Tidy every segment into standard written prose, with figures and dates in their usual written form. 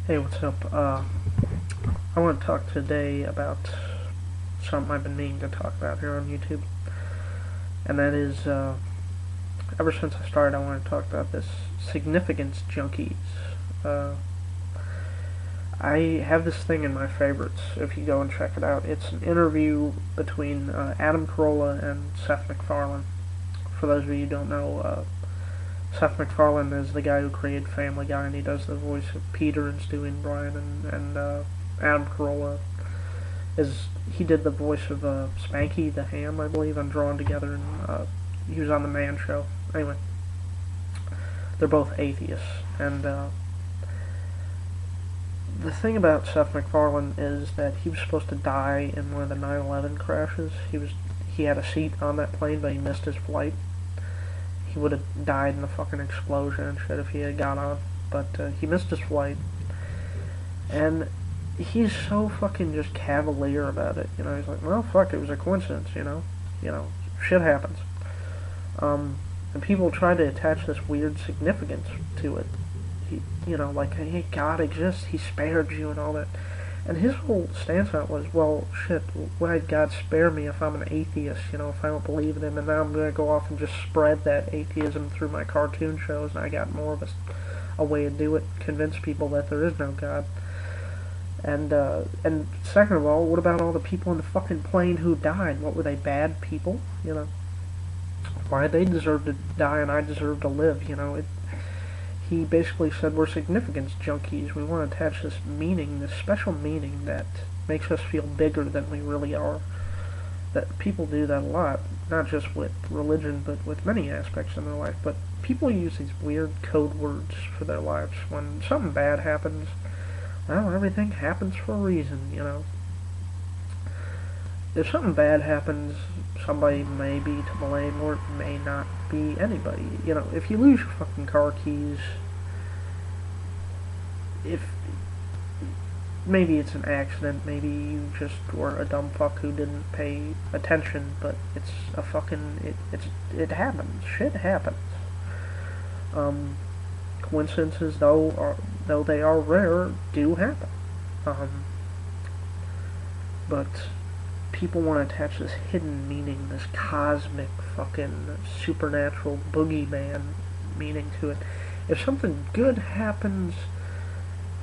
Hey, what's up? I want to talk today about something I've been meaning to talk about here on YouTube, and that is, ever since I started, I want to talk about this Signifigance junkies. Uh, I have this thing in my favorites. If you go and check it out, it's an interview between Adam Carolla and Seth MacFarlane. For those of you who don't know, Seth MacFarlane is the guy who created Family Guy, and he does the voice of Peter and Stewie and Brian, and Adam Carolla he did the voice of Spanky the Ham, I believe, on Drawn Together, and he was on the Man Show. Anyway, they're both atheists, and the thing about Seth MacFarlane is that he was supposed to die in one of the 9/11 crashes. He had a seat on that plane, but he missed his flight. He would have died in the fucking explosion and shit if he had got on, but he missed his flight, and he's so fucking just cavalier about it. He's like, well, fuck, it was a coincidence. Shit happens. And people try to attach this weird significance to it. Like, hey, God exists, He spared you and all that. And his whole stance on it was, well, shit, why'd God spare me if I'm an atheist, if I don't believe in Him, and now I'm going to go off and just spread that atheism through my cartoon shows, and I got more of a way to do it, convince people that there is no God. And second of all, what about all the people in the fucking plane who died? What, were they bad people? Why they deserve to die and I deserve to live? He basically said we're significance junkies. We want to attach this meaning, this special meaning that makes us feel bigger than we really are. That people do that a lot, not just with religion, but with many aspects in their life. But people use these weird code words for their lives. When something bad happens, well, everything happens for a reason, If something bad happens, somebody may be to blame, or it may not be anybody. If you lose your fucking car keys, if maybe it's an accident, maybe you just were a dumb fuck who didn't pay attention, but it's a fucking, it happens. Shit happens. Coincidences, though they are rare, do happen. But people want to attach this hidden meaning, this cosmic fucking supernatural boogeyman meaning to it. If something good happens,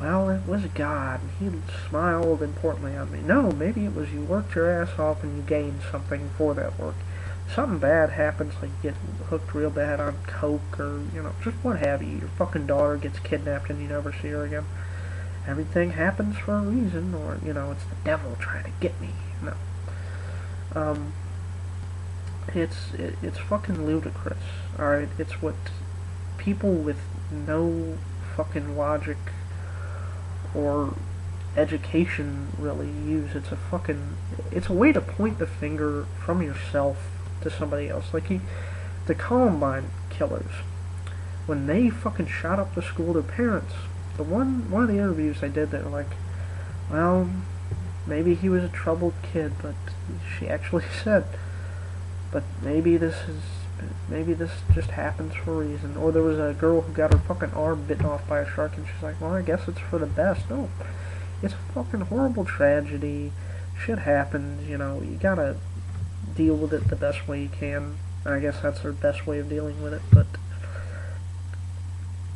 well, it was God. He smiled importantly on me. No, maybe it was you worked your ass off and you gained something for that work. Something bad happens, like you get hooked real bad on coke, or, just what have you. Your fucking daughter gets kidnapped and you never see her again. Everything happens for a reason, or, it's the devil trying to get me. It's fucking ludicrous, alright? It's what people with no fucking logic or education really use. It's a way to point the finger from yourself to somebody else. Like the Columbine killers, when they fucking shot up the school, their parents, one of the interviews they did, they were like, well, maybe he was a troubled kid, but she actually said, but maybe this just happens for a reason. Or there was a girl who got her fucking arm bitten off by a shark, and she's like, well, I guess it's for the best. No, it's a fucking horrible tragedy. Shit happens, you gotta deal with it the best way you can. I guess that's their best way of dealing with it, but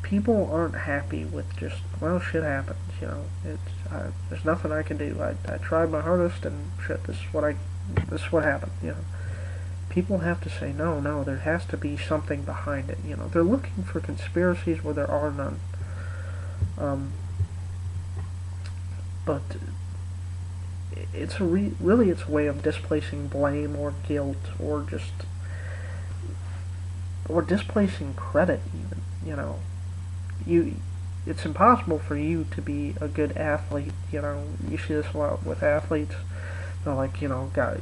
people aren't happy with just, well, shit happens, there's nothing I can do. I tried my hardest, and shit, this is what happened, People have to say, no, there has to be something behind it, They're looking for conspiracies where there are none. But it's really it's a way of displacing blame or guilt, or displacing credit even. It's impossible for you to be a good athlete. You see this a lot with athletes. They're like, God,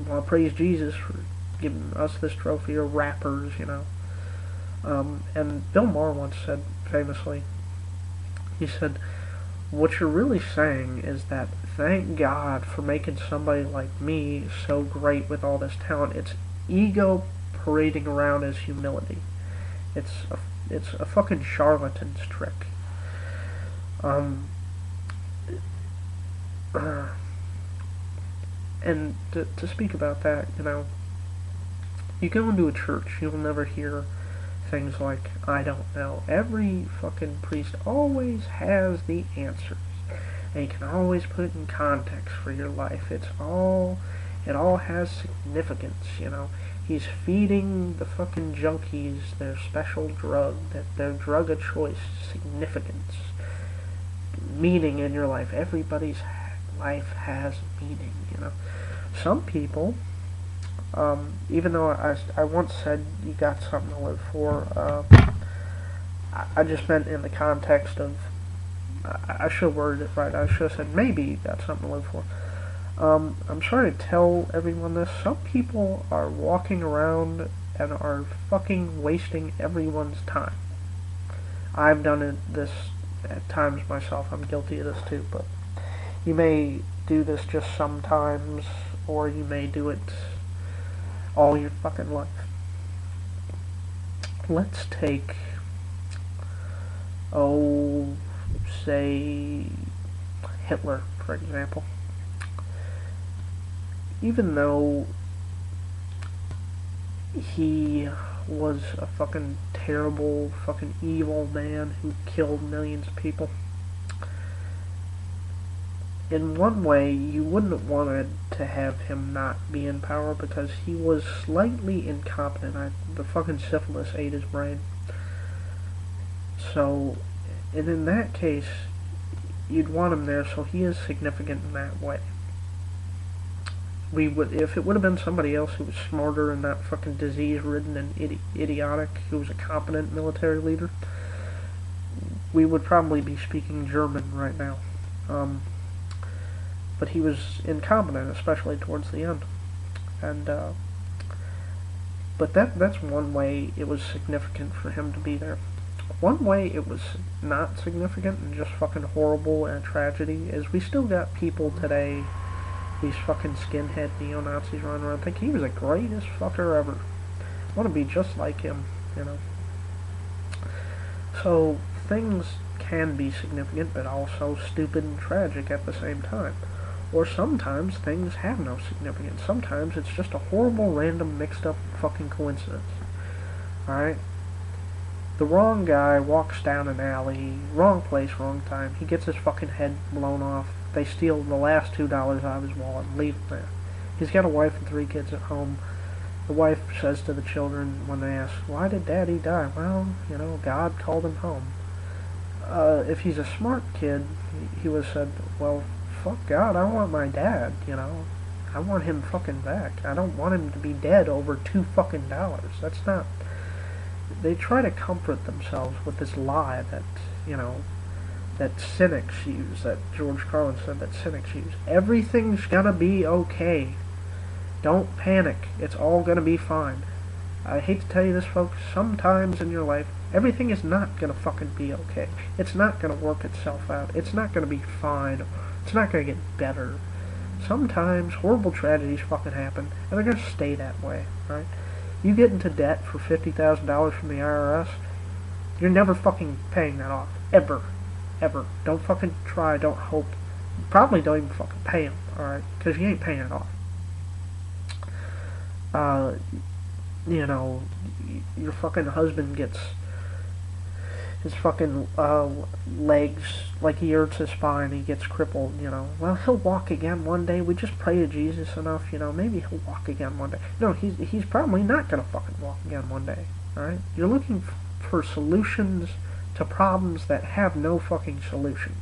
want to praise Jesus for giving us this trophy, or rappers, and Bill Maher once said famously, he said, what you're really saying is that thank God for making somebody like me so great with all this talent. It's ego parading around as humility. It's a fucking charlatan's trick. And to speak about that, you go into a church, you'll never hear things like, I don't know. Every fucking priest always has the answers. And you can always put it in context for your life. It all has significance, He's feeding the fucking junkies their special drug, their drug of choice, significance, meaning in your life. Everybody's life has meaning, Some people, even though I once said you got something to live for, I just meant in the context of, I should have worded it right. I should have said maybe you got something to live for. I'm sorry to tell everyone this. Some people are walking around and are fucking wasting everyone's time. I've done this at times myself. I'm guilty of this too, but you may do this just sometimes, or you may do it all your fucking life. Let's take, say, Hitler, for example. Even though he was a fucking terrible, fucking evil man who killed millions of people, in one way, you wouldn't have wanted to have him not be in power because he was slightly incompetent. The fucking syphilis ate his brain. So, and in that case, you'd want him there, so he is significant in that way. If it would have been somebody else who was smarter and not fucking disease-ridden and idiotic, who was a competent military leader, we would probably be speaking German right now. But he was incompetent, especially towards the end. And, but that's one way it was significant for him to be there. One way it was not significant and just fucking horrible and a tragedy is we still got people today, these fucking skinhead neo-Nazis running around, think he was the greatest fucker ever. I want to be just like him, So, things can be significant, but also stupid and tragic at the same time. Or sometimes things have no significance. Sometimes it's just a horrible, random, mixed-up fucking coincidence. Alright? The wrong guy walks down an alley, wrong place, wrong time. He gets his fucking head blown off. They steal the last $2 out of his wallet and leave him there. He's got a wife and 3 kids at home. The wife says to the children when they ask, why did Daddy die? Well, God called him home. If he's a smart kid, he would have said, well, fuck God, I want my dad, I want him fucking back. I don't want him to be dead over $2 fucking dollars. That's not... They try to comfort themselves with this lie that, that cynics use, that George Carlin said that cynics use. Everything's gonna be okay. Don't panic. It's all gonna be fine. I hate to tell you this, folks, sometimes in your life, everything is not gonna fucking be okay. It's not gonna work itself out. It's not gonna be fine. It's not gonna get better. Sometimes horrible tragedies fucking happen, and they're gonna stay that way, right? You get into debt for $50,000 from the IRS, you're never fucking paying that off. Ever. Ever. Don't fucking try, don't hope. Probably don't even fucking pay them, alright? Because you ain't paying it off. Your fucking husband gets his fucking legs, like he hurts his spine, he gets crippled, Well, he'll walk again one day. We just pray to Jesus enough, maybe he'll walk again one day. No, he's probably not gonna fucking walk again one day, alright? You're looking for solutions to problems that have no fucking solutions.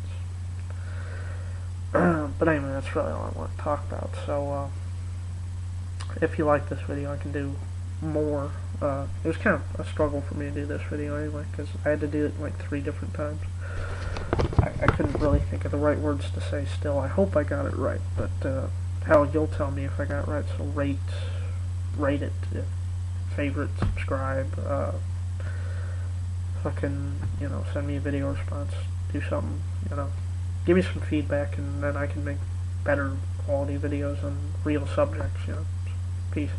But anyway, that's really all I want to talk about. So, if you like this video, I can do more. It was kind of a struggle for me to do this video anyway, because I had to do it like 3 different times. I couldn't really think of the right words to say still. I hope I got it right, but hell, you'll tell me if I got it right, so rate it, favorite, subscribe, fucking, send me a video response, do something, give me some feedback, and then I can make better quality videos on real subjects, Peace.